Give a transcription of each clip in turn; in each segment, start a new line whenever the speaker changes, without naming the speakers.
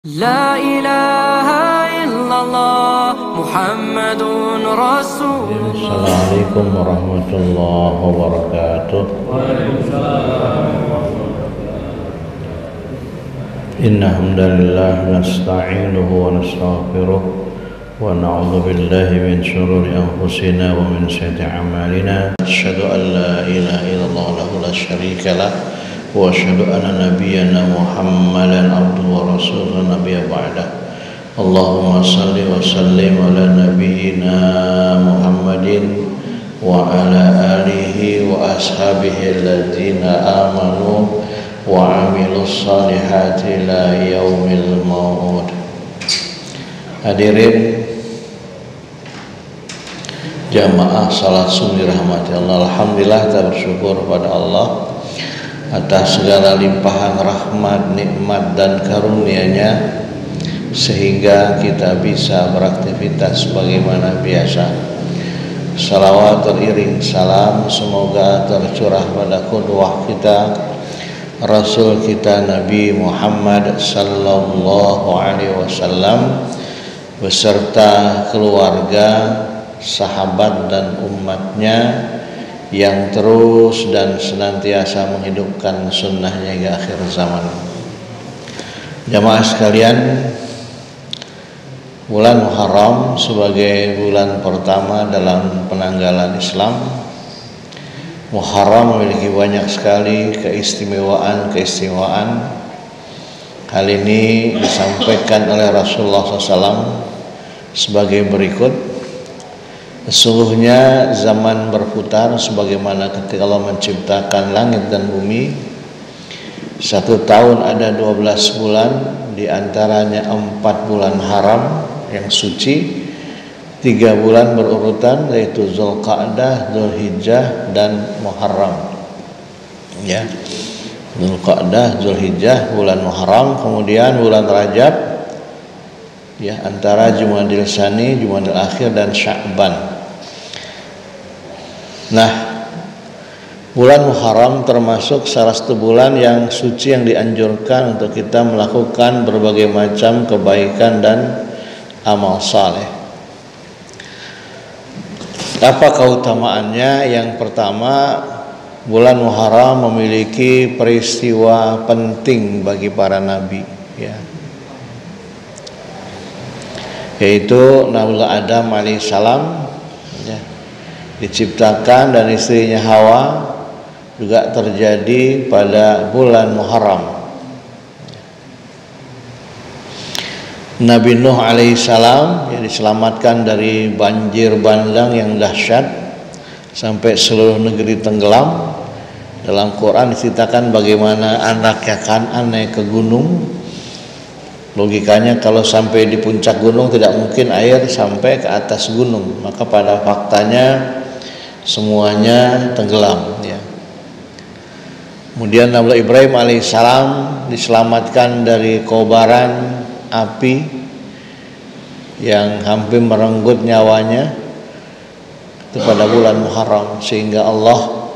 لا إله إلا الله محمد رسول الله.
Assalamualaikum warahmatullahi wabarakatuh. Inna hamdalillah nasta'inuhu wa nastaghfiruh wa na'udzu billahi min shururi anfusina wa min sayyiati a'malina. Asyhadu an la ilaha illallah wahdahu la syarika lah wa asyhadu anna nabiyyana Muhammadan abduhu wa rasuluhu nabiyya ba'da. Allahumma salli wa sallim ala nabiyyina Muhammadin wa ala alihi wa ashabihi alladzina amanu wa amilus salihati ila yaumil maut. Hadirin jamaah salat sunnah rahmati Allah, alhamdulillah kita bersyukur pada Allah atas segala limpahan rahmat, nikmat dan karunia-Nya sehingga kita bisa beraktivitas sebagaimana biasa. Salawat teriring salam semoga tercurah pada qudwah kita, Rasul kita Nabi Muhammad sallallahu alaihi wasallam beserta keluarga, sahabat dan umatnya yang terus dan senantiasa menghidupkan sunnahnya hingga akhir zaman. Jamaah sekalian, bulan Muharram sebagai bulan pertama dalam penanggalan Islam, Muharram memiliki banyak sekali keistimewaan. Hal ini disampaikan oleh Rasulullah SAW sebagai berikut. Sesungguhnya zaman berputar sebagaimana ketika Allah menciptakan langit dan bumi. 1 tahun ada 12 bulan, diantaranya 4 bulan haram yang suci, 3 bulan berurutan yaitu Zulqa'dah, Zulhijjah dan Muharram. Ya, Zulqa'dah, Zulhijjah, bulan Muharram, kemudian bulan Rajab, ya, antara Jumadil Tsani, Jumadil Akhir dan Sya'ban. Nah, bulan Muharram termasuk salah satu bulan yang suci yang dianjurkan untuk kita melakukan berbagai macam kebaikan dan amal saleh. Apa keutamaannya? Yang pertama, bulan Muharram memiliki peristiwa penting bagi para nabi, ya, yaitu Nabiullah Adam alaihissalam, ya, diciptakan dan istrinya Hawa juga terjadi pada bulan Muharram. Nabi Nuh alaihissalam yang diselamatkan dari banjir bandang yang dahsyat sampai seluruh negeri tenggelam. Dalam Quran diceritakan bagaimana anaknya Kan'an naik ke gunung. Logikanya kalau sampai di puncak gunung tidak mungkin air sampai ke atas gunung, maka pada faktanya semuanya tenggelam, ya. Kemudian Nabi Ibrahim alaihissalam diselamatkan dari kobaran api yang hampir merenggut nyawanya itu pada bulan Muharram, sehingga Allah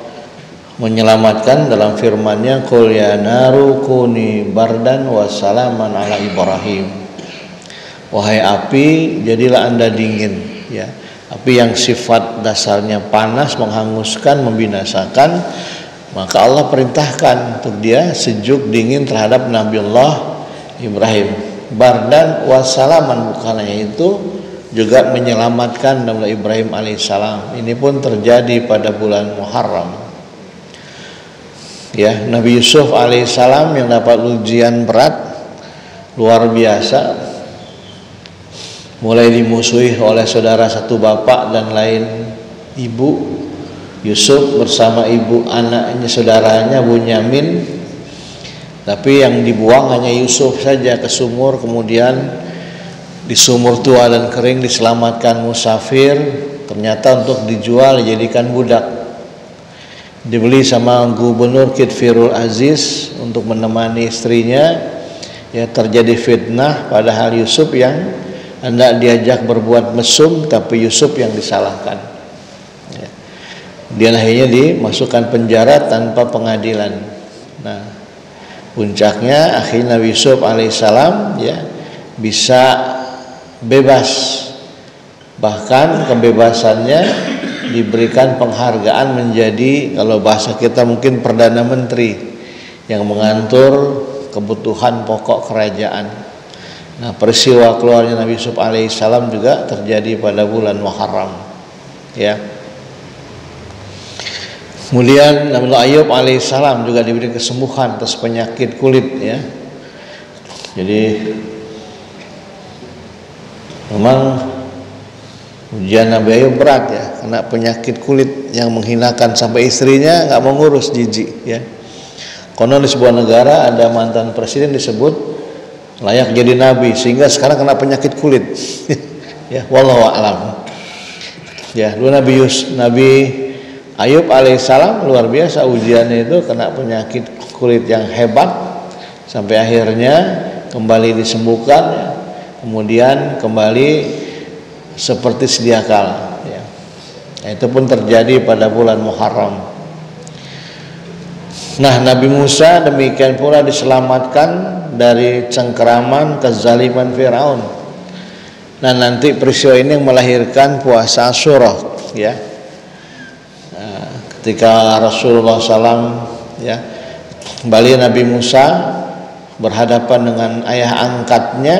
menyelamatkan dalam firman-Nya, qul ya naru kuni bardan wa salaman ala Ibrahim. Wahai api, jadilah Anda dingin, ya. Api yang sifat dasarnya panas, menghanguskan, membinasakan, maka Allah perintahkan untuk dia sejuk dingin terhadap Nabiullah Ibrahim. Bardan wa salaman, bukan hanya itu, juga menyelamatkan Nabi Ibrahim alaihissalam. Ini pun terjadi pada bulan Muharram. Ya, Nabi Yusuf alaihissalam yang dapat ujian berat luar biasa, mulai dimusuhi oleh saudara satu bapak dan lain ibu. Yusuf bersama ibu anaknya, saudaranya Bunyamin, tapi yang dibuang hanya Yusuf saja ke sumur. Kemudian di sumur tua dan kering diselamatkan musafir, ternyata untuk dijual dijadikan budak, dibeli sama gubernur Kitfirul Aziz untuk menemani istrinya. Ya, terjadi fitnah, padahal Yusuf yang hendak diajak berbuat mesum, tapi Yusuf yang disalahkan, ya. Dia akhirnya dimasukkan penjara tanpa pengadilan. Nah, puncaknya akhirnya Nabi Yusuf alaihissalam, ya, bisa bebas, bahkan kebebasannya diberikan penghargaan menjadi, kalau bahasa kita mungkin Perdana Menteri yang mengatur kebutuhan pokok kerajaan. Nah, peristiwa keluarnya Nabi Yusuf alaihissalam juga terjadi pada bulan Muharram, ya. Kemudian Nabi Ayub alaihissalam juga diberi kesembuhan atas penyakit kulit, ya. Jadi memang ujian Nabi Ayub berat, ya, kena penyakit kulit yang menghinakan sampai istrinya nggak mau ngurus, jijik, ya. Konon di sebuah negara ada mantan presiden disebut layak jadi nabi sehingga sekarang kena penyakit kulit. Ya, wallahu a'lam. Ya, dulu Nabi Ayub alaihissalam luar biasa ujiannya, itu kena penyakit kulit yang hebat sampai akhirnya kembali disembuhkan, ya. Kemudian kembali seperti sedia kala, ya. Nah, itu pun terjadi pada bulan Muharram. Nah, Nabi Musa demikian pula diselamatkan dari cengkeraman kezaliman Firaun. Nah, nanti peristiwa ini melahirkan puasa Asyura, ya. Nah, ketika Rasulullah SAW, ya, kembali Nabi Musa berhadapan dengan ayah angkatnya,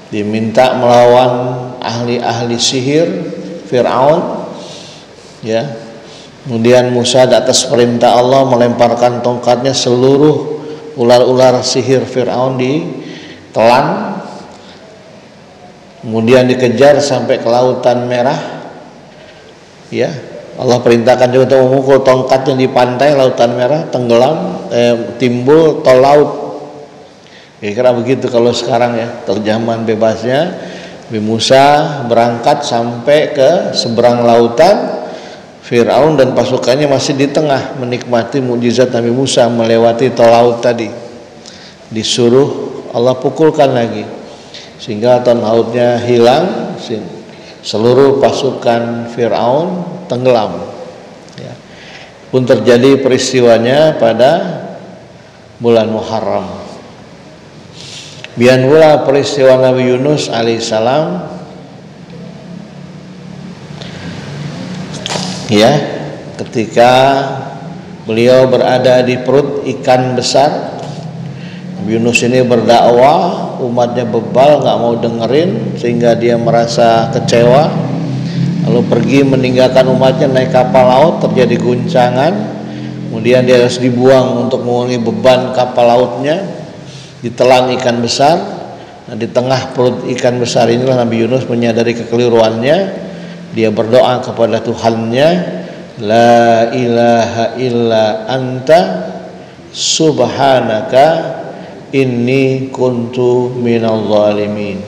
diminta melawan ahli-ahli sihir Firaun, ya. Kemudian Musa di atas perintah Allah melemparkan tongkatnya, seluruh ular-ular sihir Firaun ditelan, kemudian dikejar sampai ke Lautan Merah, ya. Allah perintahkan juga untuk memukul tongkatnya di pantai Lautan Merah, tenggelam, timbul tol laut. Kira-kira begitu kalau sekarang, ya, terjemahan bebasnya. Nabi Musa berangkat sampai ke seberang lautan, Firaun dan pasukannya masih di tengah menikmati mukjizat Nabi Musa melewati tol laut tadi. Disuruh Allah pukulkan lagi sehingga tol lautnya hilang, seluruh pasukan Firaun tenggelam, ya. Pun terjadi peristiwanya pada bulan Muharram. Bian pula peristiwa Nabi Yunus alaihissalam, ya, ketika beliau berada di perut ikan besar. Nabi Yunus ini berdakwah, umatnya bebal, nggak mau dengerin, sehingga dia merasa kecewa, lalu pergi meninggalkan umatnya, naik kapal laut, terjadi guncangan, kemudian dia harus dibuang untuk mengurangi beban kapal lautnya, ditelan ikan besar. Nah, di tengah perut ikan besar inilah Nabi Yunus menyadari kekeliruannya. Dia berdoa kepada Tuhannya, la ilaha illa anta subhanaka inni kuntu minal zalimin.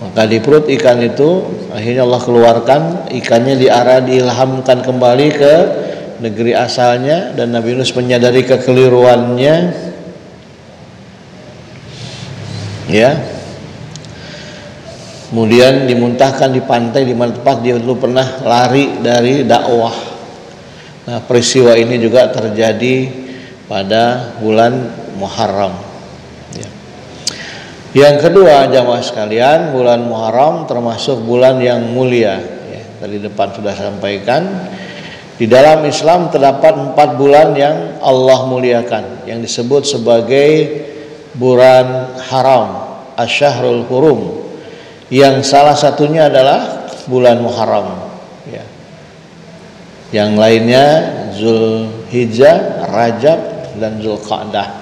Maka di perut ikan itu akhirnya Allah keluarkan ikannya, diilhamkan kembali ke negeri asalnya, dan Nabi Yunus menyadari kekeliruannya, ya. Kemudian dimuntahkan di pantai di mana tempat dia dulu pernah lari dari dakwah. Nah, peristiwa ini juga terjadi pada bulan Muharram, ya. Yang kedua, jamaah sekalian, bulan Muharram termasuk bulan yang mulia, ya. Tadi depan sudah sampaikan, di dalam Islam terdapat 4 bulan yang Allah muliakan, yang disebut sebagai bulan haram, asyahrul hurum. Yang salah satunya adalah bulan Muharram, ya. Yang lainnya Zulhijjah, Rajab, dan Zulqa'dah.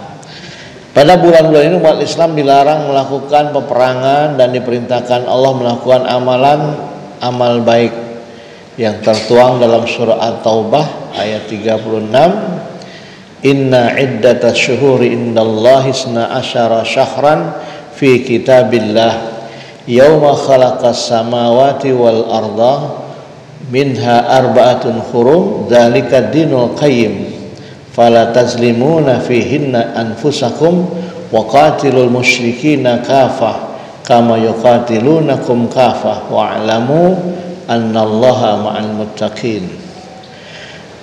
Pada bulan-bulan ini umat Islam dilarang melakukan peperangan dan diperintahkan Allah melakukan amal baik yang tertuang dalam surah At-Taubah ayat 36. Inna iddatas syuhuri indallahi 12 syahran fi kitabillah yauma khalaqas samawati wal arda minha arba'atun hurum dzalika dinul qayyim fala tazlimuna fihinna anfusakum wa qatilul musyrikina kafah kama yuqatilunakum kafah wa'lamu annallaha ma'al muttaqin.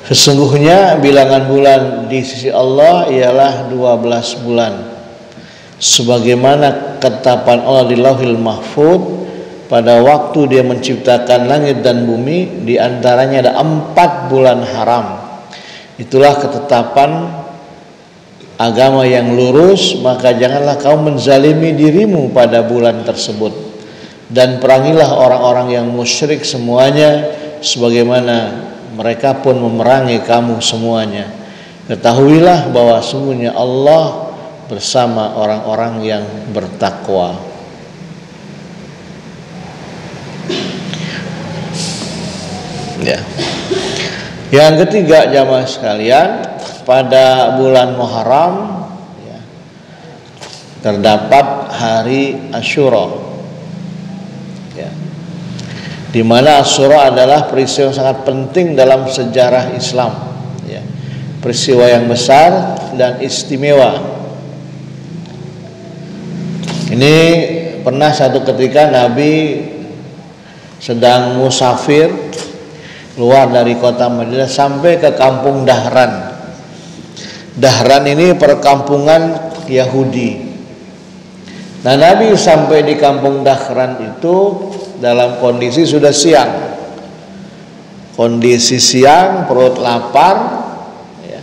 Sesungguhnya bilangan bulan di sisi Allah ialah 12 bulan. sebagaimana ketetapan Allah di Lauhil Mahfuz pada waktu Dia menciptakan langit dan bumi, di antaranya ada 4 bulan haram. Itulah ketetapan agama yang lurus, maka janganlah kau menzalimi dirimu pada bulan tersebut, dan perangilah orang-orang yang musyrik semuanya sebagaimana mereka pun memerangi kamu semuanya. Ketahuilah bahwa sungguhnya Allah bersama orang-orang yang bertakwa. Ya. Yang ketiga, jamaah sekalian, pada bulan Muharram ya, terdapat hari Asyura, ya, di mana Asyura adalah peristiwa yang sangat penting dalam sejarah Islam, ya, peristiwa yang besar dan istimewa. Ini pernah satu ketika Nabi sedang musafir keluar dari kota Madinah sampai ke kampung Dahran. Dahran ini perkampungan Yahudi. Nah, Nabi sampai di kampung Dahran itu dalam kondisi sudah siang. Kondisi siang, perut lapar, ya.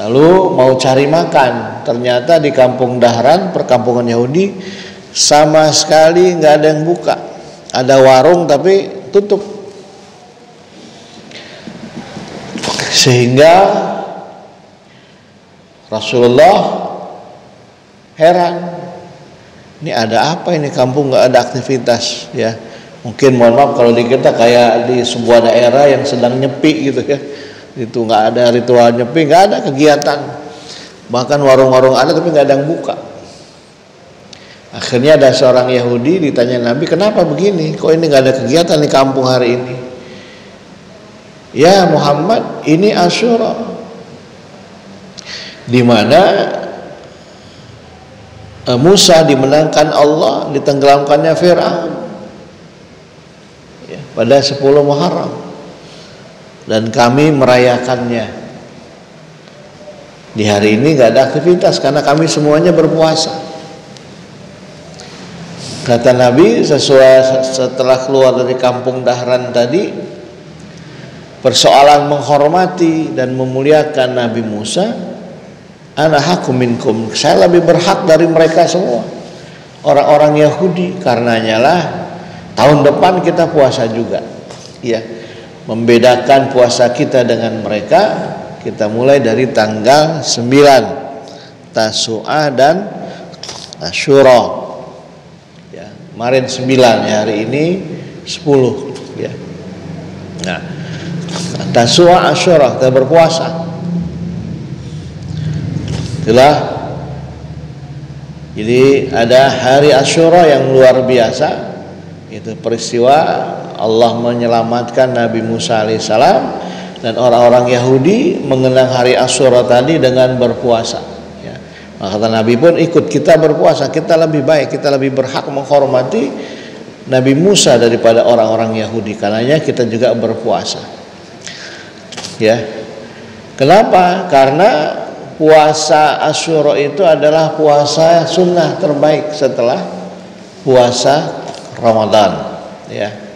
Lalu mau cari makan. Ternyata di kampung Dahran, perkampungan Yahudi, sama sekali nggak ada yang buka. Ada warung tapi tutup. Sehingga Rasulullah heran, ini ada apa ini, kampung nggak ada aktivitas, ya. Mungkin mohon maaf kalau di kita kayak di sebuah daerah yang sedang nyepi gitu ya, itu nggak ada ritual nyepi, nggak ada kegiatan, bahkan warung-warung ada tapi nggak ada yang buka. Akhirnya ada seorang Yahudi ditanya Nabi, kenapa begini, kok ini nggak ada kegiatan di kampung hari ini? Ya Muhammad, ini Asyura, di mana Musa dimenangkan Allah, ditenggelamkannya Fir'aun, ya, pada 10 Muharram, dan kami merayakannya. Di hari ini gak ada aktivitas karena kami semuanya berpuasa. Kata Nabi, setelah keluar dari kampung Dahran tadi, persoalan menghormati dan memuliakan Nabi Musa, ana hakum minkum, saya lebih berhak dari mereka semua, orang-orang Yahudi. Karenanya lah tahun depan kita puasa juga, ya. Membedakan puasa kita dengan mereka, kita mulai dari tanggal 9 Tasu'ah dan Asyura, ya. Kemarin 9, ya, hari ini 10, ya. Nah, Tasu'ah Asyura kita berpuasa. Itulah, jadi ada hari Asyura yang luar biasa. Itu peristiwa Allah menyelamatkan Nabi Musa alaihissalam, dan orang-orang Yahudi mengenang hari Asyura tadi dengan berpuasa, ya. Maka kata Nabi pun ikut kita berpuasa, kita lebih baik, kita lebih berhak menghormati Nabi Musa daripada orang-orang Yahudi, karenanya kita juga berpuasa, ya. Kenapa? Karena puasa Asyura itu adalah puasa sunnah terbaik setelah puasa Ramadan, ya.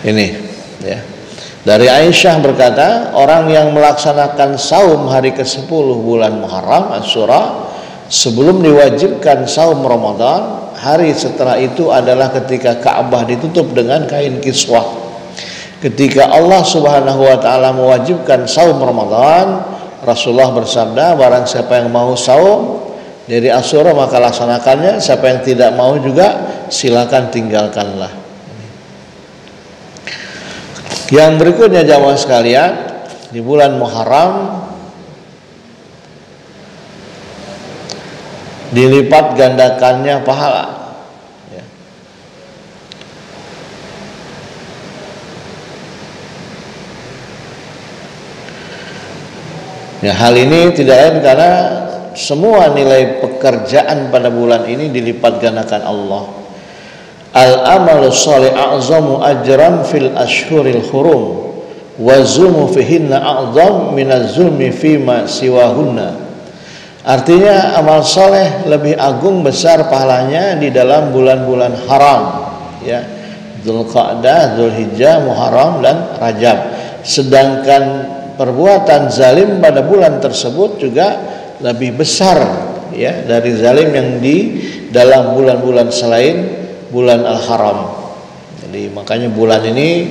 Ini, ya. Dari Aisyah berkata, orang yang melaksanakan saum hari ke-10 bulan Muharram Asyura sebelum diwajibkan saum Ramadan, hari setelah itu adalah ketika Ka'bah ditutup dengan kain kiswah. Ketika Allah Subhanahu wa taala mewajibkan saum Ramadan, Rasulullah bersabda, barang siapa yang mau saum dari Asyura maka laksanakannya, siapa yang tidak mau juga silakan tinggalkanlah. Yang berikutnya jamaah sekalian, di bulan Muharram dilipat gandakannya pahala, ya. Ya, hal ini tidak lain karena semua nilai pekerjaan pada bulan ini dilipat gandakan Allah. Al-amalu sholih a'zamu ajran fil ashhuril hurum wa zulmu fihinna a'zam minaz zulmi fima siwahunna. Artinya amal soleh lebih agung besar pahalanya di dalam bulan-bulan haram, ya, Dzulqa'dah, Dzulhijjah, Muharram dan Rajab. Sedangkan perbuatan zalim pada bulan tersebut juga lebih besar, ya, dari zalim yang di dalam bulan-bulan selain bulan al-haram. Jadi makanya bulan ini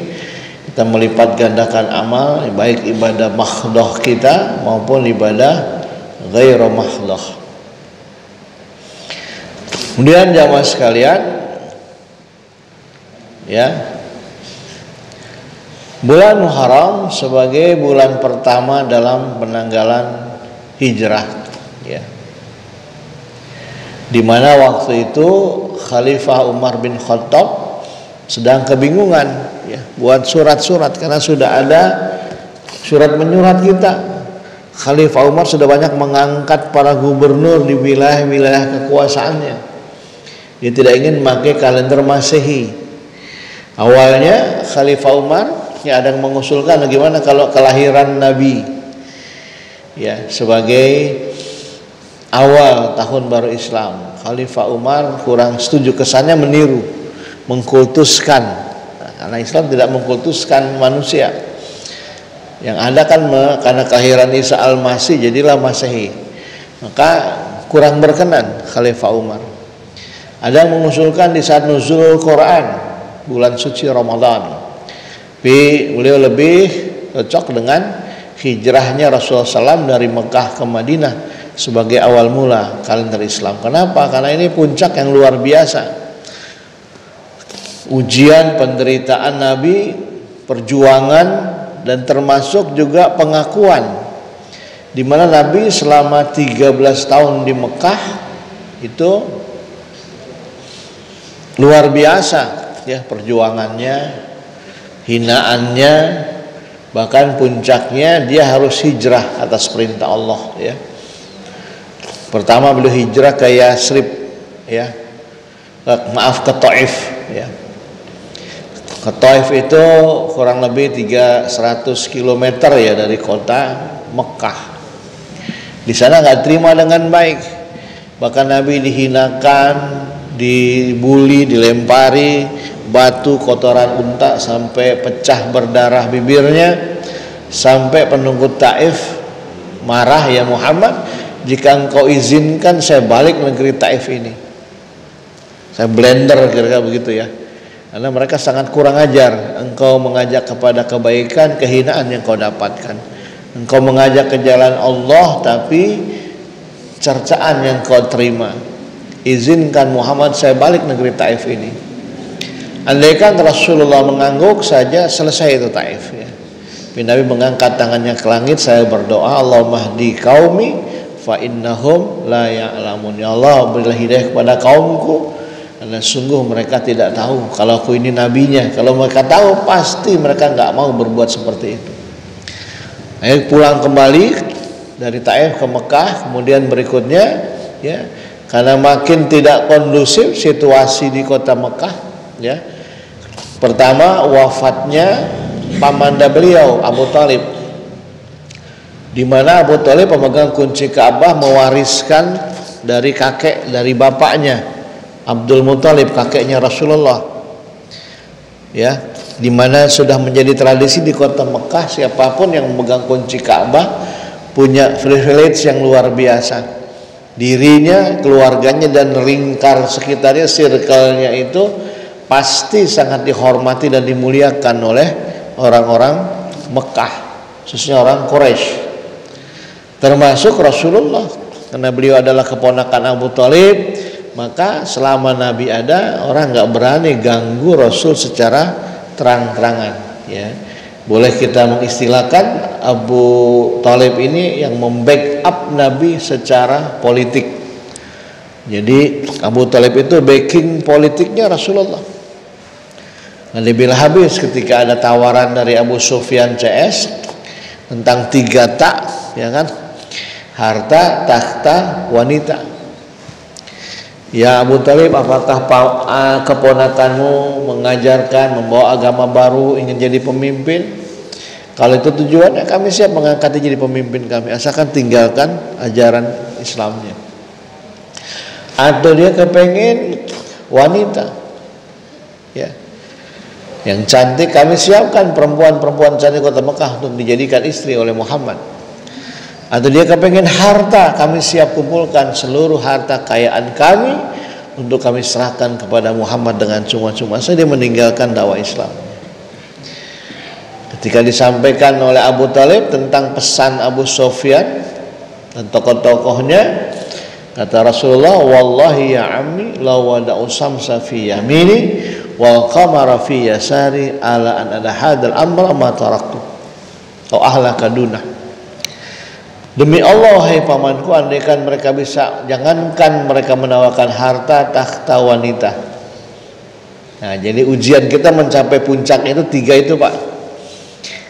kita melipat gandakan amal, baik ibadah mahdhah kita maupun ibadah ghairu mahdhah. Kemudian jamaah sekalian, ya, bulan Muharram sebagai bulan pertama dalam penanggalan hijrah, ya, di mana waktu itu Khalifah Umar bin Khattab sedang kebingungan, ya, buat surat-surat karena sudah ada surat menyurat kita. Khalifah Umar sudah banyak mengangkat para gubernur di wilayah-wilayah kekuasaannya. Dia tidak ingin memakai kalender Masehi. Awalnya Khalifah Umar, ya, ada yang mengusulkan bagaimana kalau kelahiran Nabi, ya, sebagai awal tahun baru Islam. Khalifah Umar kurang setuju, kesannya meniru, mengkultuskan. Nah, karena Islam tidak mengkultuskan manusia. Yang ada kan karena kelahiran Isa al-Masih jadilah Masehi. Maka kurang berkenan Khalifah Umar. Ada yang mengusulkan di saat nuzul Quran, bulan suci Ramadan. Tapi beliau lebih cocok dengan hijrahnya Rasulullah SAW dari Mekah ke Madinah sebagai awal mula kalender Islam. Kenapa? Karena ini puncak yang luar biasa. Ujian penderitaan Nabi, perjuangan, dan termasuk juga pengakuan, di mana Nabi selama 13 tahun di Mekah itu luar biasa, ya, perjuangannya, hinaannya, bahkan puncaknya dia harus hijrah atas perintah Allah, ya. Pertama beliau hijrah ke Yasrib, ya, ke Taif, ya. Ke Taif itu kurang lebih 300 km, ya, dari kota Mekah. Di sana nggak terima dengan baik, bahkan Nabi dihinakan, dibuli, dilempari batu, kotoran unta sampai pecah berdarah bibirnya, sampai penduduk Taif marah, ya Muhammad, jika engkau izinkan saya balik negeri Taif ini, saya blender, kira-kira begitu, ya. Karena mereka sangat kurang ajar. Engkau mengajak kepada kebaikan, kehinaan yang kau dapatkan. Engkau mengajak ke jalan Allah, tapi cercaan yang kau terima. Izinkan Muhammad saya balik negeri Taif ini. Andaikan Rasulullah mengangguk saja, selesai itu Taif, ya. Nabi mengangkat tangannya ke langit, saya berdoa, Allahumma hdi qaumi fa innahum la ya'lamun. Ya Allah, berilah hidayah kepada kaumku, karena sungguh mereka tidak tahu kalau aku ini nabinya. Kalau mereka tahu pasti mereka nggak mau berbuat seperti itu. Akhirnya pulang kembali dari Taif ke Mekah. Kemudian berikutnya, ya, karena makin tidak kondusif situasi di kota Mekah, ya, pertama wafatnya pamanda beliau Abu Thalib, di mana Abu Thalib pemegang kunci Ka'bah mewariskan dari kakek, dari bapaknya Abdul Muthalib, kakeknya Rasulullah, ya, di mana sudah menjadi tradisi di kota Mekah siapapun yang memegang kunci Ka'bah punya privilege yang luar biasa. Dirinya, keluarganya, dan lingkar sekitarnya, circle-nya itu pasti sangat dihormati dan dimuliakan oleh orang-orang Mekah, khususnya orang Quraisy, termasuk Rasulullah, karena beliau adalah keponakan Abu Thalib. Maka selama Nabi ada, orang nggak berani ganggu Rasul secara terang-terangan, ya. Boleh kita mengistilahkan Abu Thalib ini yang membackup Nabi secara politik. Jadi Abu Thalib itu backing politiknya Rasulullah. Nanti bila habis ketika ada tawaran dari Abu Sufyan CS tentang 3 tak, ya kan, harta, takhta, wanita. Ya Abu Thalib, apakah keponakanmu mengajarkan, membawa agama baru, ingin jadi pemimpin? Kalau itu tujuannya, kami siap mengangkatnya jadi pemimpin kami, asalkan tinggalkan ajaran Islamnya. Atau dia kepengen wanita, ya, yang cantik, kami siapkan perempuan-perempuan cantik kota Mekah untuk dijadikan istri oleh Muhammad. Atau dia kepengen harta, kami siap kumpulkan seluruh harta kekayaan kami untuk kami serahkan kepada Muhammad dengan cuma-cuma saja. Dia meninggalkan dakwah Islam. Ketika disampaikan oleh Abu Talib tentang pesan Abu Sufyan dan tokoh-tokohnya, kata Rasulullah, wallahi ya ammi law wada'u samsa fi yamini wal qamara fi yasari ala an ada hadal amra ma taraktu atau ahlaka dunah. Demi Allah, hai pamanku, andaikan mereka bisa, jangankan mereka menawarkan harta, takhta, wanita. Nah, jadi ujian kita mencapai puncak itu 3 itu, Pak.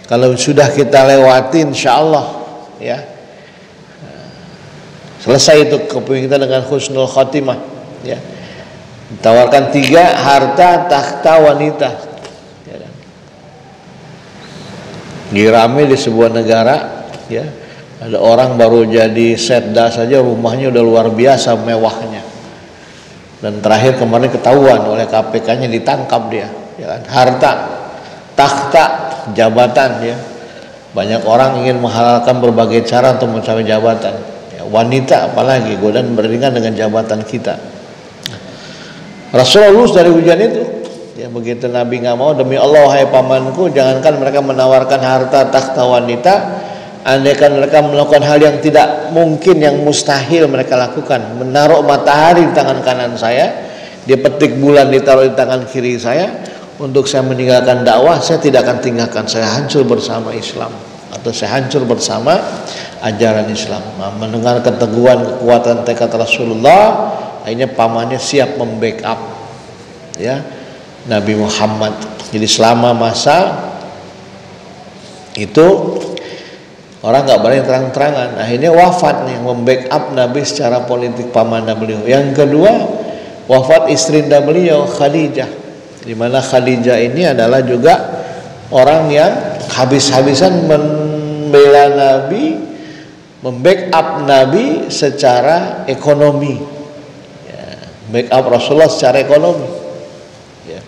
Kalau sudah kita lewati, insya Allah, ya, selesai itu kepingin kita dengan husnul khotimah, ya. Ditawarkan 3, harta, takhta, wanita, ya. Dirame di sebuah negara, ya, ada orang baru jadi setda saja rumahnya udah luar biasa mewahnya, dan terakhir kemarin ketahuan oleh KPK-nya, ditangkap dia, ya kan? Harta, takhta, jabatan, ya. Banyak orang ingin menghalalkan berbagai cara untuk mencapai jabatan, ya. Wanita apalagi, godaan beriringan dengan jabatan kita. Rasulullah lulus dari ujian itu, ya. Begitu Nabi nggak mau, demi Allah hai pamanku, jangankan mereka menawarkan harta, takhta, wanita, andaikan mereka melakukan hal yang tidak mungkin, yang mustahil mereka lakukan, menaruh matahari di tangan kanan saya, dia petik bulan ditaruh di tangan kiri saya, untuk saya meninggalkan dakwah, saya tidak akan tinggalkan, saya hancur bersama Islam, atau saya hancur bersama ajaran Islam. Nah, mendengar keteguhan, kekuatan tekad Rasulullah, akhirnya pamannya siap membackup, ya, Nabi Muhammad. Jadi selama masa itu orang nggak berani terang-terangan. Akhirnya wafat nih, membackup Nabi secara politik pamannya beliau. Yang kedua, wafat istrinda beliau, Khadijah. Di mana Khadijah ini adalah juga orang yang habis-habisan membela Nabi, membackup Nabi secara ekonomi, ya, backup Rasulullah secara ekonomi, ya.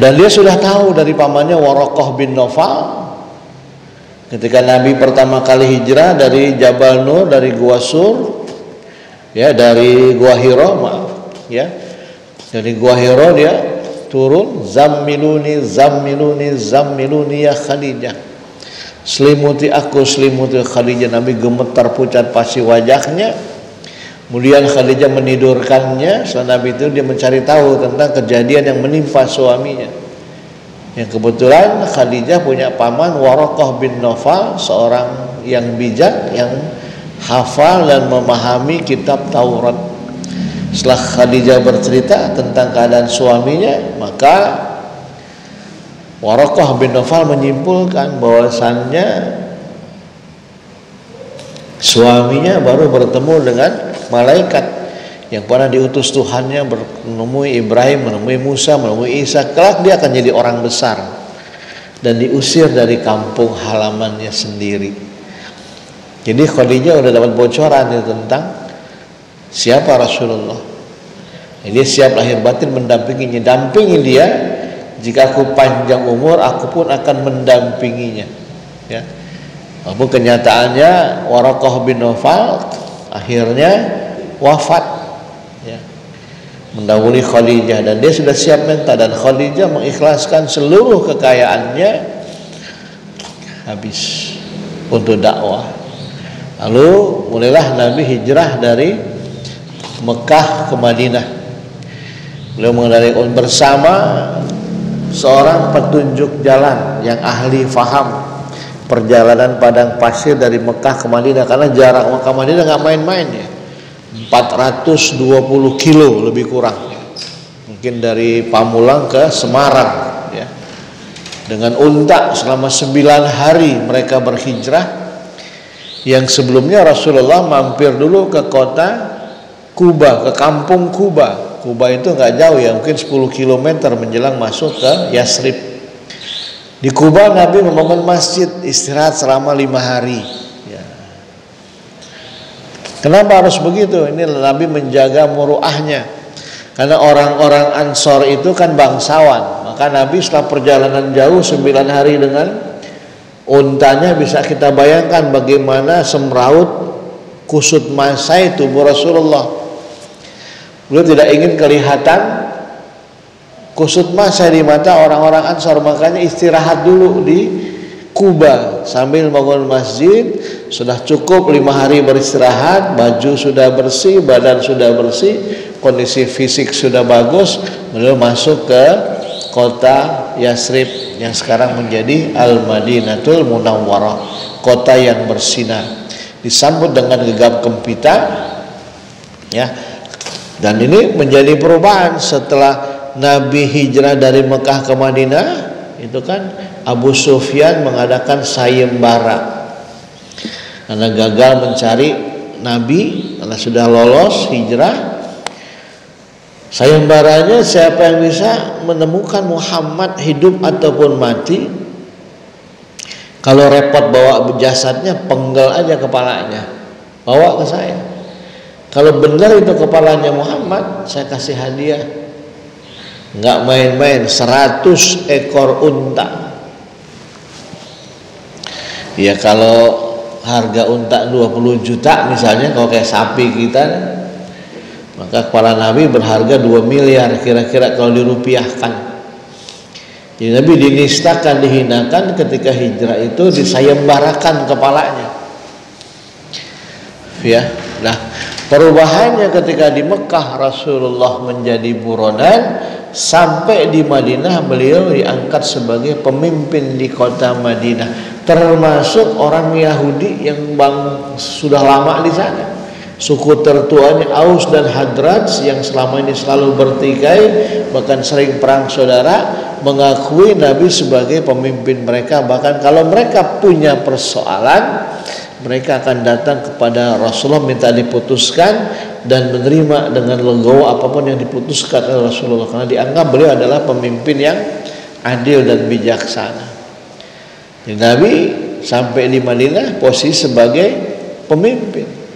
Dan dia sudah tahu dari pamannya Waraqah bin Nawfal. Ketika Nabi pertama kali hijrah dari Jabal Nur, dari Gua Sur, ya, dari Gua Hiro, maaf, ya, dari Gua Hiro dia turun, zammiluni, zammiluni, zammiluni ya Khadijah, selimuti aku, selimuti Khadijah. Nabi gemetar, pucat pasi wajahnya. Kemudian Khadijah menidurkannya. Setelah Nabi itu dia mencari tahu tentang kejadian yang menimpa suaminya. Yang kebetulan Khadijah punya paman Waraqah bin Nawfal, seorang yang bijak, yang hafal dan memahami kitab Taurat. Setelah Khadijah bercerita tentang keadaan suaminya, maka Waraqah bin Nawfal menyimpulkan bahwasannya suaminya baru bertemu dengan malaikat yang pernah diutus Tuhannya, menemui Ibrahim, menemui Musa, menemui Isa. Kelak dia akan jadi orang besar dan diusir dari kampung halamannya sendiri. Jadi Khadijah udah dapat bocoran tentang siapa Rasulullah. Dia siap lahir batin mendampinginya. Dampingi dia, jika aku panjang umur, aku pun akan mendampinginya, ya. Walaupun kenyataannya Waraqah bin Nawfal akhirnya wafat, ya, mendahului Khadijah, dan dia sudah siap minta, dan Khadijah mengikhlaskan seluruh kekayaannya habis untuk dakwah. Lalu mulailah Nabi hijrah dari Mekah ke Madinah. Beliau mengendarai bersama seorang petunjuk jalan yang ahli faham perjalanan padang pasir dari Mekah ke Madinah, karena jarak Mekah Madinah nggak main-main, ya. 420 kilo lebih kurang, mungkin dari Pamulang ke Semarang, ya. Dengan unta selama 9 hari mereka berhijrah. Yang sebelumnya Rasulullah mampir dulu ke kota Kuba, ke kampung Kuba. Kuba itu nggak jauh, ya, mungkin 10 km menjelang masuk ke Yasrib. Di Kuba Nabi membangun masjid, istirahat selama 5 hari, ya. Kenapa harus begitu? Ini Nabi menjaga muruahnya. Karena orang-orang Ansor itu kan bangsawan. Maka Nabi setelah perjalanan jauh 9 hari dengan untanya, bisa kita bayangkan bagaimana semraut kusut masai tubuh Rasulullah. Beliau tidak ingin kelihatan kusut masai di mata orang-orang Ansor. Makanya istirahat dulu di Kuba sambil bangun masjid. Sudah cukup 5 hari beristirahat, baju sudah bersih, badan sudah bersih, kondisi fisik sudah bagus. Beliau masuk ke kota Yasrib yang sekarang menjadi Al-Madinatul Munawwarah, kota yang bersinar. Disambut dengan gegap gempita, ya. Dan ini menjadi perubahan setelah Nabi hijrah dari Mekah ke Madinah. Itu kan Abu Sufyan mengadakan sayembara karena gagal mencari Nabi, karena sudah lolos hijrah. Sayembaranya siapa yang bisa menemukan Muhammad hidup ataupun mati. Kalau repot bawa jasadnya, penggal aja kepalanya, bawa ke saya. Kalau benar itu kepalanya Muhammad, saya kasih hadiah. Nggak main-main, 100 ekor unta. Ya kalau harga unta 20 juta misalnya, kalau kayak sapi kita, maka kepala Nabi berharga 2 miliar kira-kira kalau dirupiahkan. Jadi Nabi dinistakan, dihinakan ketika hijrah itu, disayembarakan kepalanya. Ya, nah perubahannya ketika di Mekah Rasulullah menjadi buronan, sampai di Madinah beliau diangkat sebagai pemimpin di kota Madinah, termasuk orang Yahudi yang sudah lama di sana. Suku tertuanya Aus dan Hadraj yang selama ini selalu bertikai, bahkan sering perang saudara, mengakui Nabi sebagai pemimpin mereka. Bahkan kalau mereka punya persoalan, mereka akan datang kepada Rasulullah minta diputuskan dan menerima dengan legowo apapun yang diputuskan oleh Rasulullah, karena dianggap beliau adalah pemimpin yang adil dan bijaksana. Jadi Nabi sampai di Madinah posisi sebagai pemimpin.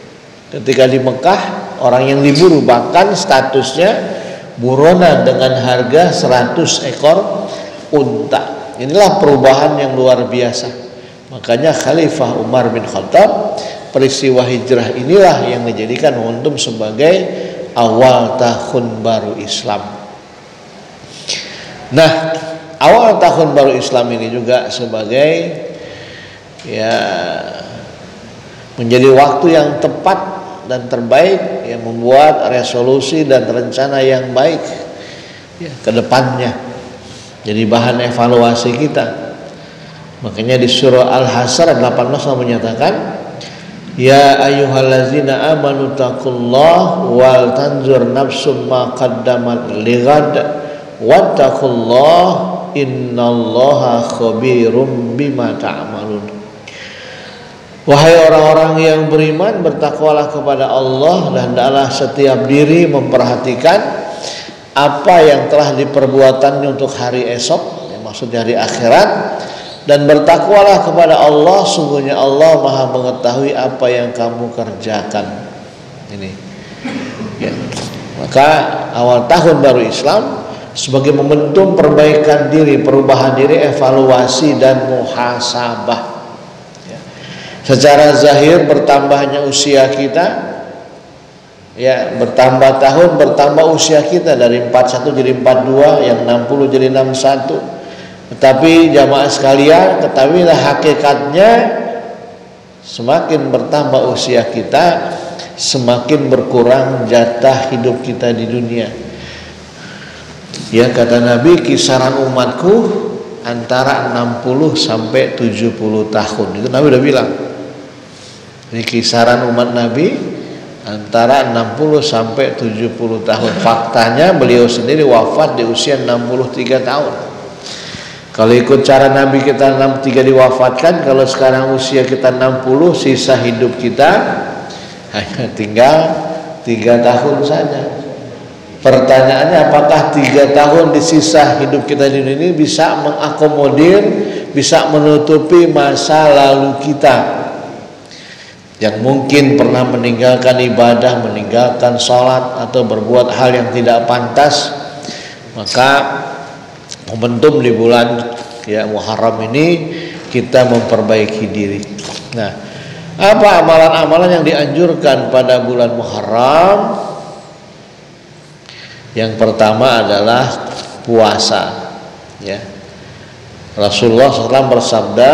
Ketika di Mekah orang yang diburu, bahkan statusnya buronan dengan harga 100 ekor unta. Inilah perubahan yang luar biasa. Makanya Khalifah Umar bin Khattab, peristiwa hijrah inilah yang dijadikan momentum sebagai awal tahun baru Islam. Nah, awal tahun baru Islam ini juga sebagai ya menjadi waktu yang tepat dan terbaik yang membuat resolusi dan rencana yang baik ya, ke depannya. Jadi bahan evaluasi kita. Makanya di surah Al-Hasyr 18 menyatakan, ya ayyuhallazina amanu taqullah wal tanzur nafsum ma qaddamat lighad wattaqullah innallaha khabirum bima ta'malun. Wahai orang-orang yang beriman, bertakwalah kepada Allah dan hendaklah setiap diri memperhatikan apa yang telah diperbuatannya untuk hari esok, yang maksudnya hari akhirat, dan bertakwalah kepada Allah, sungguhnya Allah Maha mengetahui apa yang kamu kerjakan. Ini ya. Maka awal tahun baru Islam sebagai momentum perbaikan diri, perubahan diri, evaluasi dan muhasabah. Secara zahir bertambahnya usia kita, ya bertambah tahun, bertambah usia kita dari 41 jadi 42, yang 60 jadi 61. Tetapi jamaah sekalian, ketahuilah hakikatnya semakin bertambah usia kita, semakin berkurang jatah hidup kita di dunia. Ya kata Nabi, kisaran umatku antara 60 sampai 70 tahun. Itu Nabi udah bilang. Ini kisaran umat Nabi antara 60 sampai 70 tahun. Faktanya beliau sendiri wafat di usia 63 tahun. Kalau ikut cara Nabi kita 63 diwafatkan, kalau sekarang usia kita 60, sisa hidup kita hanya tinggal 3 tahun saja. Pertanyaannya, apakah 3 tahun di sisa hidup kita di dunia ini bisa mengakomodir, bisa menutupi masa lalu kita? yang mungkin pernah meninggalkan ibadah, meninggalkan sholat atau berbuat hal yang tidak pantas, maka momentum di bulan Muharram ini kita memperbaiki diri. Nah, apa amalan-amalan yang dianjurkan pada bulan Muharram? Yang pertama adalah puasa. Rasulullah SAW bersabda,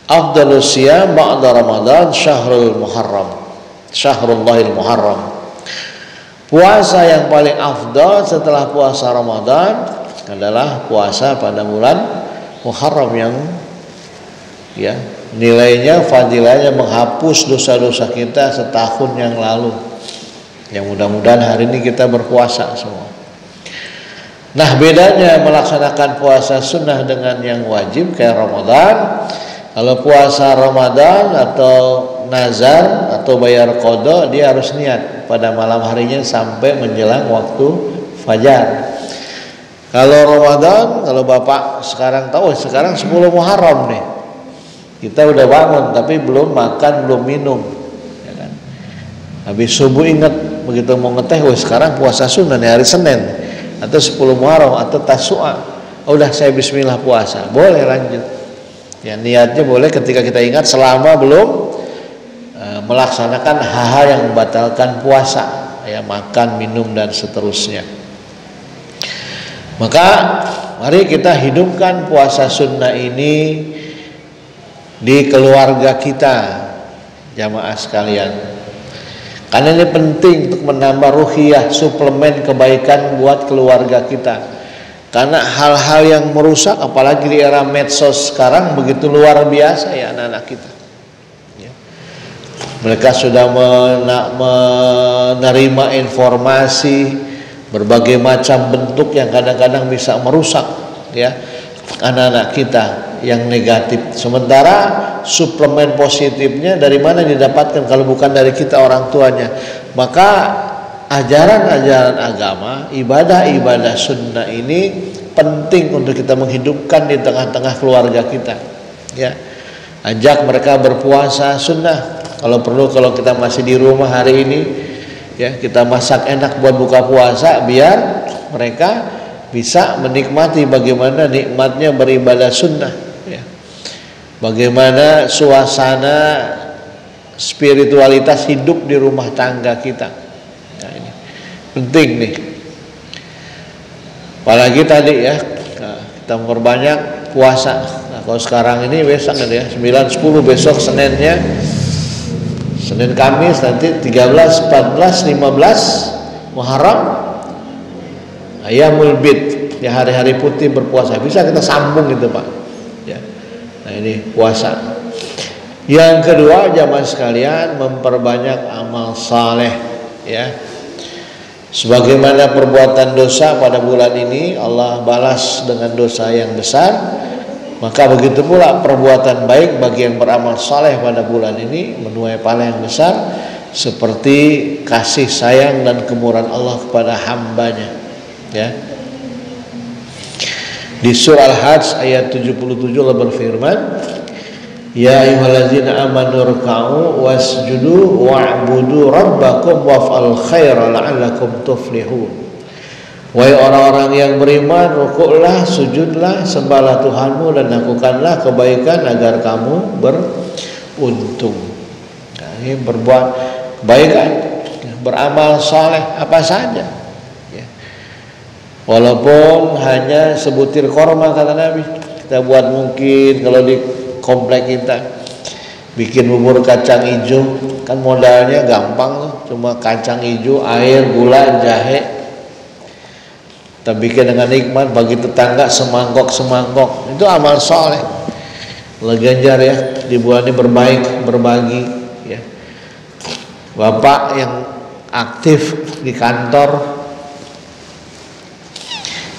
"Afdalus siyam ba'da Ramadan syahrul Muharram, syahrullahil Muharram." Puasa yang paling afdal setelah puasa Ramadan adalah puasa pada bulan Muharram yang nilainya, fadilahnya menghapus dosa-dosa kita setahun yang lalu. Yang mudah-mudahan hari ini kita berpuasa semua. Nah, bedanya melaksanakan puasa sunnah dengan yang wajib kayak Ramadan. Kalau puasa Ramadan atau nazar atau bayar qada, dia harus niat pada malam harinya sampai menjelang waktu fajar. Kalau Ramadan, kalau Bapak sekarang tahu, sekarang 10 Muharram nih. Kita udah bangun tapi belum makan, belum minum. Ya kan? Habis subuh ingat, begitu mau ngeteh, sekarang puasa sunnah nih hari Senin. Atau 10 Muharram atau Tasu'a. Udah saya bismillah puasa. Boleh lanjut. Ya, niatnya boleh ketika kita ingat selama belum melaksanakan hal-hal yang membatalkan puasa. Ya, makan, minum dan seterusnya. Maka mari kita hidupkan puasa sunnah ini di keluarga kita, jamaah sekalian. Karena ini penting untuk menambah ruhiyah, suplemen kebaikan buat keluarga kita. Karena hal-hal yang merusak, apalagi di era medsos sekarang begitu luar biasa ya anak-anak kita. Mereka sudah menerima informasi berbagai macam bentuk yang kadang-kadang bisa merusak anak-anak kita yang negatif. Sementara suplemen positifnya dari mana didapatkan kalau bukan dari kita orang tuanya? Maka ajaran-ajaran agama, ibadah-ibadah sunnah ini penting untuk kita menghidupkan di tengah-tengah keluarga kita. Ajak mereka berpuasa sunnah. Kalau perlu, kalau kita masih di rumah hari ini, kita masak enak buat buka puasa biar mereka bisa menikmati bagaimana nikmatnya beribadah sunnah. Bagaimana suasana spiritualitas hidup di rumah tangga kita. Nah, ini penting nih. Apalagi tadi kita memperbanyak puasa. Nah, kalau sekarang ini besok ya 9-10 besok Seninnya. Senin Kamis nanti 13, 14, 15 Muharram Ayyamul Bid, ya hari-hari putih berpuasa. Bisa kita sambung gitu Pak. Nah ini puasa. Yang kedua jamaah sekalian, memperbanyak amal saleh. Sebagaimana perbuatan dosa pada bulan ini Allah balas dengan dosa yang besar, maka begitu pula perbuatan baik bagi yang beramal saleh pada bulan ini menuai pahala yang besar, seperti kasih sayang dan kemurahan Allah kepada hambanya. Di surah Al-Hajj ayat 77 Allah berfirman, Ya ayyuhallazina amanu ruk'u wasjudu wa'budu rabbakum waf'al khaira la'allakum tuflihun. Wahai orang-orang yang beriman, rukuklah, sujudlah, sembahlah Tuhanmu dan lakukanlah kebaikan agar kamu beruntung. Nah, ini berbuat kebaikan, beramal saleh apa saja. Walaupun hanya sebutir korma kata Nabi, kita buat mungkin kalau di komplek kita bikin bubur kacang hijau, kan modalnya gampang tuh, cuma kacang hijau, air, gula, jahe. Kita bikin dengan nikmat, bagi tetangga semangkok-semangkok. Itu amal soleh. Ganjar di bulan ini berbagi. Bapak yang aktif di kantor,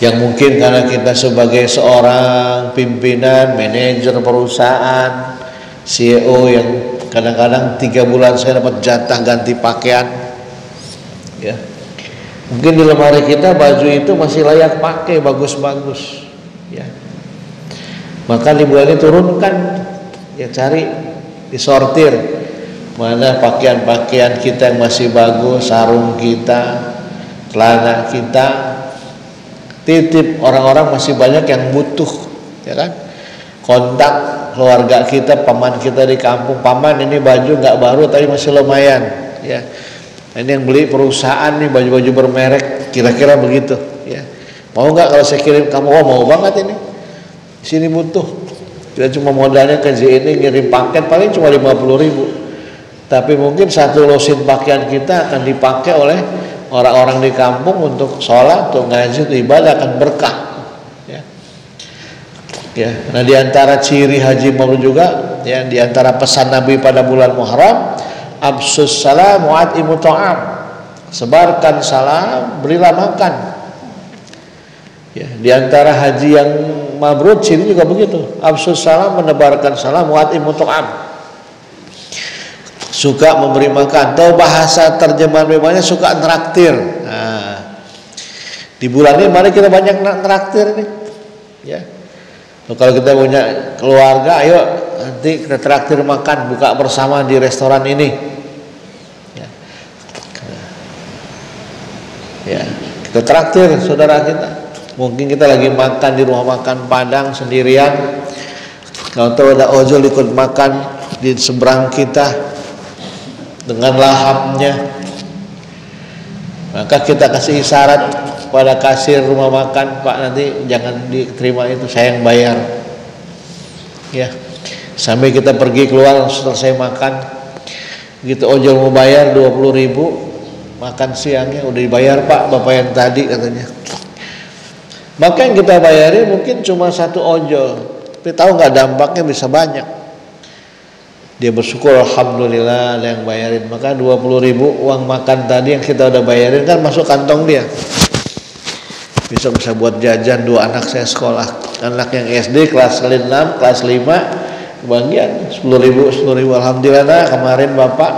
yang mungkin karena kita sebagai seorang pimpinan, manajer perusahaan, CEO yang kadang-kadang 3 bulan saya dapat jatah ganti pakaian. Mungkin di lemari kita baju itu masih layak pakai, bagus-bagus. Maka di bulan ini turunkan, cari disortir. Mana pakaian-pakaian kita yang masih bagus, sarung kita, celana kita, titip. Orang-orang masih banyak yang butuh, ya kan? Kontak keluarga kita, paman kita di kampung, paman ini baju nggak baru tapi masih lumayan, ya. Ini yang beli perusahaan nih baju-baju bermerek, kira-kira begitu, ya. Mau nggak kalau saya kirim kamu? Oh, mau banget ini. Di sini butuh. Kita cuma modalnya ke ini ngirim paket paling cuma 50.000. Tapi mungkin satu losin pakaian kita akan dipakai oleh orang-orang di kampung untuk sholat, untuk ngaji, untuk ibadah, akan berkah. Ya, nah diantara ciri haji mabrur juga, ya, diantara pesan Nabi pada bulan Muharram, absus salam wa at'imu ta'am, sebarkan salam, berilah makan. Ya, diantara haji yang mabrur ciri juga begitu, absus salam, menebarkan salam, wa at'imu ta'am, suka memberi makan. Atau bahasa terjemahan bebasnya suka traktir. Nah, di bulan ini mari kita banyak traktir nih, ya. Kalau kita punya keluarga, ayo nanti kita traktir makan, buka bersama di restoran ini. Ya, kita traktir saudara kita. Mungkin kita lagi makan di rumah makan Padang sendirian, kalau tahu ada ojol ikut makan di seberang kita dengan lahapnya, maka kita kasih isyarat pada kasir rumah makan, Pak, nanti jangan diterima itu, saya yang bayar, ya. Sampai kita pergi keluar selesai makan, gitu ojol mau bayar 20.000, makan siangnya udah dibayar Pak, bapak yang tadi, katanya. Maka yang kita bayarin mungkin cuma satu ojol, tapi tahu nggak dampaknya bisa banyak. Dia bersyukur, alhamdulillah ada yang bayarin. Maka 20.000 uang makan tadi yang kita udah bayarin kan masuk kantong dia. Bisa buat jajan 2 anak saya sekolah. Anak yang SD kelas 6, kelas 5 kebagian 10.000. Alhamdulillah, nah, kemarin bapak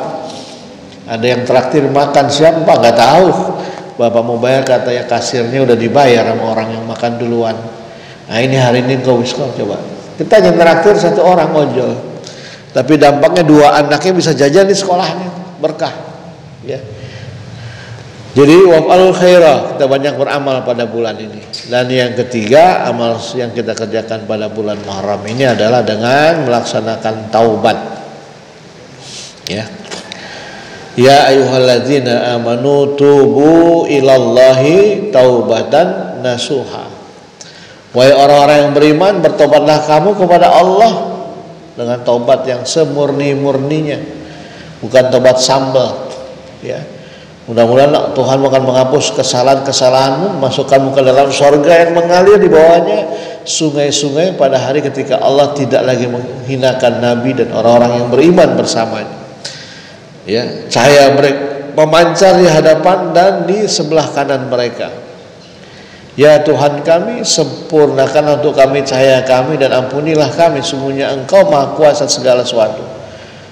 ada yang traktir makan, siapa nggak tahu. Bapak mau bayar, katanya kasirnya udah dibayar sama orang yang makan duluan. Nah ini hari ini kau diskon, coba. Kita yang traktir satu orang ojol, tapi dampaknya 2 anaknya bisa jajan di sekolahnya, berkah, ya. Jadi waf'alul khairah, kita banyak beramal pada bulan ini. Dan yang ketiga, amal yang kita kerjakan pada bulan Muharram ini adalah dengan melaksanakan taubat. Ya. Ya ayyuhalladzina amanu tubu ilallahi taubatan nasuha. Wahai orang-orang yang beriman, bertobatlah kamu kepada Allah dengan taubat yang semurni-murninya, bukan taubat sambal, ya. Mudah-mudahan Tuhan akan menghapus kesalahan-kesalahanmu, masukkanmu ke dalam surga yang mengalir di bawahnya sungai-sungai pada hari ketika Allah tidak lagi menghinakan Nabi dan orang-orang yang beriman bersamanya. Ya, cahaya mereka memancar di hadapan dan di sebelah kanan mereka. Ya Tuhan kami, sempurnakan untuk kami cahaya kami dan ampunilah kami, sungguhnya Engkau Maha Kuasa segala sesuatu.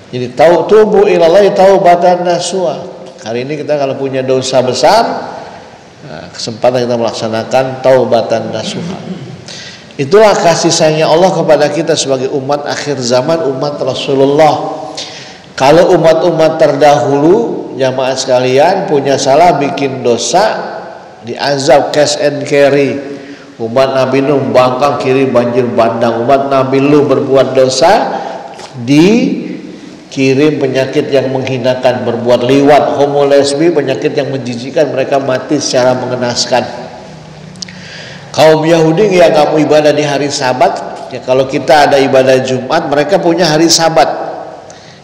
Jadi tubu ilallahi taubatan nasuha. Hari ini kita kalau punya dosa besar, nah, kesempatan kita melaksanakan taubatan nasuha. Itulah kasih sayangnya Allah kepada kita sebagai umat akhir zaman, umat Rasulullah. Kalau umat-umat terdahulu, jamaah sekalian, punya salah, bikin dosa, diazab cash and carry. Umat Nabi Nuh bangkang kiri banjir bandang. Umat Nabi Nuh berbuat dosa, dikirim penyakit yang menghinakan, berbuat liwat, homo lesbi, penyakit yang menjijikkan, mereka mati secara mengenaskan. Kaum Yahudi yang kamu ibadah di hari Sabat, ya kalau kita ada ibadah Jumat, mereka punya hari Sabat,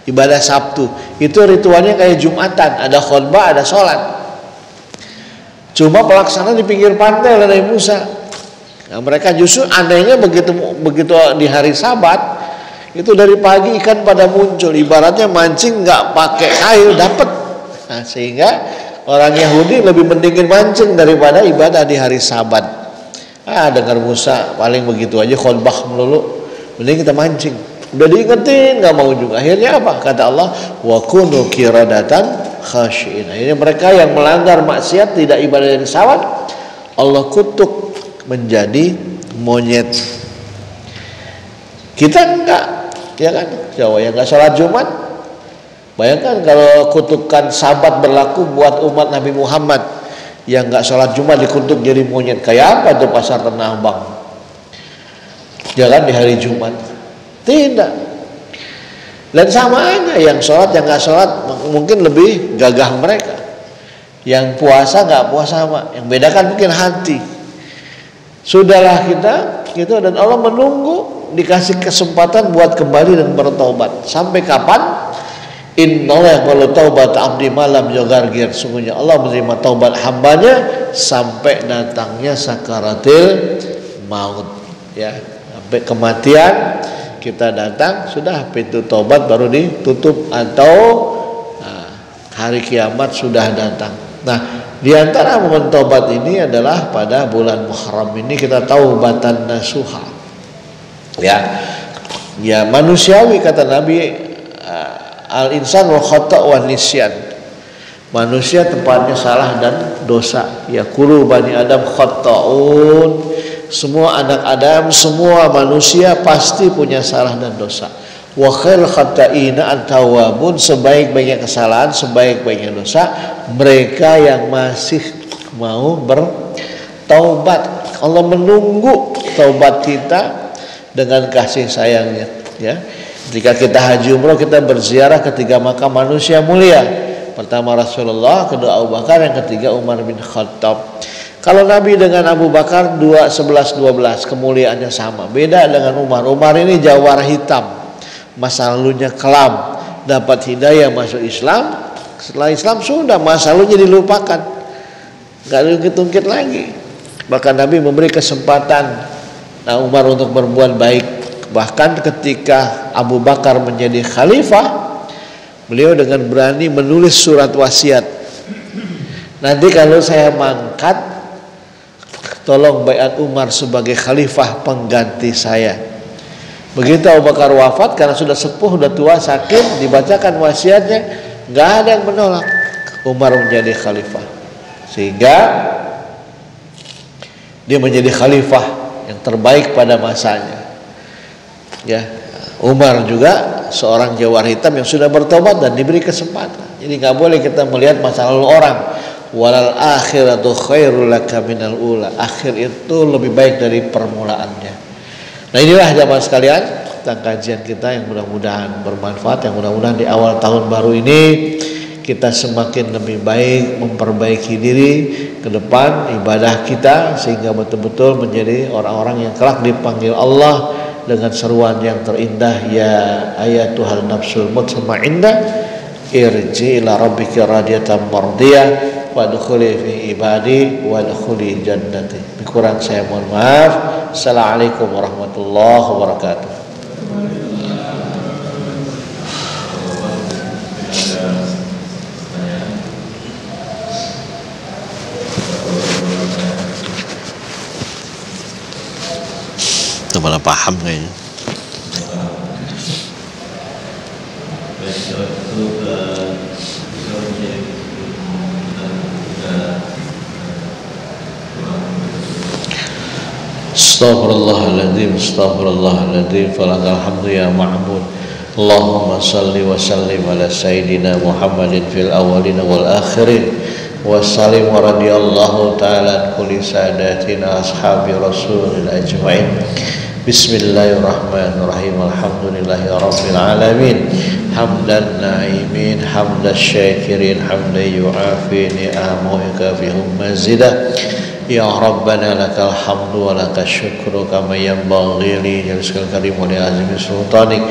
ibadah Sabtu. Itu ritualnya kayak Jumatan, ada khutbah, ada sholat. Cuma pelaksanaan di pinggir pantai oleh Nabi Musa. Nah, mereka justru anehnya begitu di hari Sabat, itu dari pagi ikan pada muncul, ibaratnya mancing nggak pakai kail dapat. Nah, sehingga orang Yahudi lebih mendingin mancing daripada ibadah di hari Sabat. Dengar Musa paling begitu aja khutbah melulu, mending kita mancing. Udah diingetin nggak mau juga. Akhirnya apa? Kata Allah, wa kunu qiradatan khashiin. Akhirnya mereka yang melanggar maksiat, tidak ibadah di Sabat, Allah kutuk menjadi monyet. Kita enggak, ya kan? Jawa yang nggak sholat Jumat, bayangkan kalau kutukan sabat berlaku buat umat Nabi Muhammad yang nggak sholat Jumat dikutuk jadi monyet, kayak apa tuh pasar Tanah Abang? Ya kan, di hari Jumat? Tidak. Dan sama aja, yang sholat yang nggak sholat mungkin lebih gagah mereka. Yang puasa nggak puasa sama. Yang bedakan mungkin hati. Sudahlah kita gitu, dan Allah menunggu dikasih kesempatan buat kembali dan bertobat. Sampai kapan? Innallaha yaqbalu taubat abdi malam yugargir. Sungguhnya Allah menerima taubat hambanya sampai datangnya sakaratil maut, ya, sampai kematian kita datang, sudah pintu taubat baru ditutup, atau hari kiamat sudah datang. Nah, di antara momen taubat ini adalah pada bulan Muharram ini kita taubatan nasuha. Ya manusiawi, kata Nabi, al-insan wa khata' wa nisyan. Manusia tempatnya salah dan dosa. Ya kullu bani Adam khata'un. Semua anak Adam, semua manusia pasti punya salah dan dosa. Wa khairul khata'ina at-tawwabun, sebaik-baiknya kesalahan, sebaik-baiknya dosa mereka yang masih mau bertaubat. Allah menunggu taubat kita dengan kasih sayangnya, ya. Jika kita haji umroh, kita berziarah ketiga makam manusia mulia. Pertama Rasulullah, kedua Abu Bakar, yang ketiga Umar bin Khattab. Kalau Nabi dengan Abu Bakar 11-12 kemuliaannya sama. Beda dengan Umar. Umar ini jawara hitam, masa lalunya kelam, dapat hidayah masuk Islam. Setelah Islam sudah masa lalunya dilupakan, nggak diungkit-ungkit lagi. Bahkan Nabi memberi kesempatan Umar untuk berbuat baik. Bahkan ketika Abu Bakar menjadi khalifah, beliau dengan berani menulis surat wasiat. Nanti kalau saya mangkat, tolong baiat Umar sebagai khalifah pengganti saya. Begitu Abu Bakar wafat, karena sudah sepuh, sudah tua, sakit, dibacakan wasiatnya, nggak ada yang menolak. Umar menjadi khalifah, sehingga dia menjadi khalifah yang terbaik pada masanya. Ya, Umar juga seorang jawar hitam yang sudah bertobat dan diberi kesempatan. Jadi nggak boleh kita melihat masa lalu orang. Walal akhiratu khairul laka minal ula. Akhir itu lebih baik dari permulaannya. Nah, inilah jamaah sekalian tentang kajian kita yang mudah-mudahan bermanfaat, yang mudah-mudahan di awal tahun baru ini kita semakin lebih baik memperbaiki diri ke depan ibadah kita, sehingga betul-betul menjadi orang-orang yang kelak dipanggil Allah dengan seruan yang terindah, ya ayatuhal nafsul mutmainnah irji ila rabbika radiyatan mardiyah wadkhuli fi ibadi wadkhuli jannati. Kurang saya mohon maaf. Assalamualaikum warahmatullahi wabarakatuh. Itu malah paham kayaknya. Astaghfirullahaladzim, astaghfirullahaladzim, falakal hamdu ya ma'bud. Allahumma salli wa sallim ala sayyidina Muhammadin fil awalina wal akhirin, wa sallim wa radiyallahu ta'ala kulli sadatina ashabi rasulil ajma'in. Bismillahirrahmanirrahim. Alhamdulillahi rabbil alamin. Hamdan na'imin, hamdan syakirin, hamdan yu'afi ni'amu ikafihum mazidah. Ya Rabbana lakal hamdu wa lakal syukru kama yanbaghi li jalskal karim wa li azimi sultanik.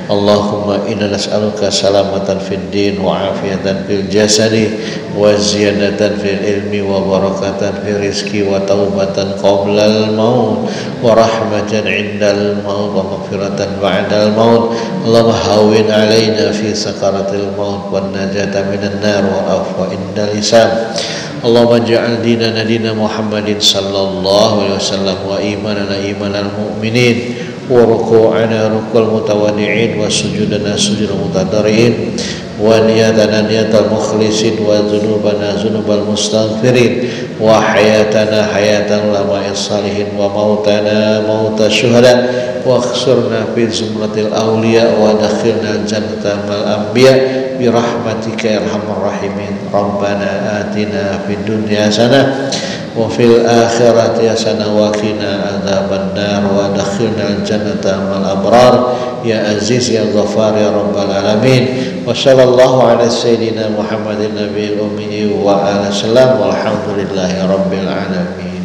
Allahumma inna nas'aluka salamatan fid din wa afiyatan fil jasadi wa ziyadatan fil ilmi wa barakatan fil rizki wa taubatan qabla al maut wa rahmatan indal maut wa maghfiratan ba'dal maut. Allahumma hawwin alaina fi sakaratil maut wan najata minan nar wa afwa indal hisab. Allahumma ja'al dinana dina Muhammadin sallallahu alaihi wasallam wa imanana imanal mu'minin وركوعنا ركوع المتواضعين وسجودنا سجود المتضرعين ونياتنا نيات المخلصين وذنوبنا ذنوب المستغفرين وحياتنا حياة العلماء الصالحين وموتنا موت الشهداء واخسرنا في زمرة الأولياء وادخلنا الجنة مع الأنبياء برحمتك يا أرحم الراحمين. ربنا آتنا في الدنيا حسنة وفي الآخرة حسنة وقنا عذاب النار وادخلنا الجنة مع الأبرار يا عزيز يا غفار يا رب العالمين. وصلى الله على سيدنا محمد النبي الأمي وعلى السلام والحمد لله رب العالمين.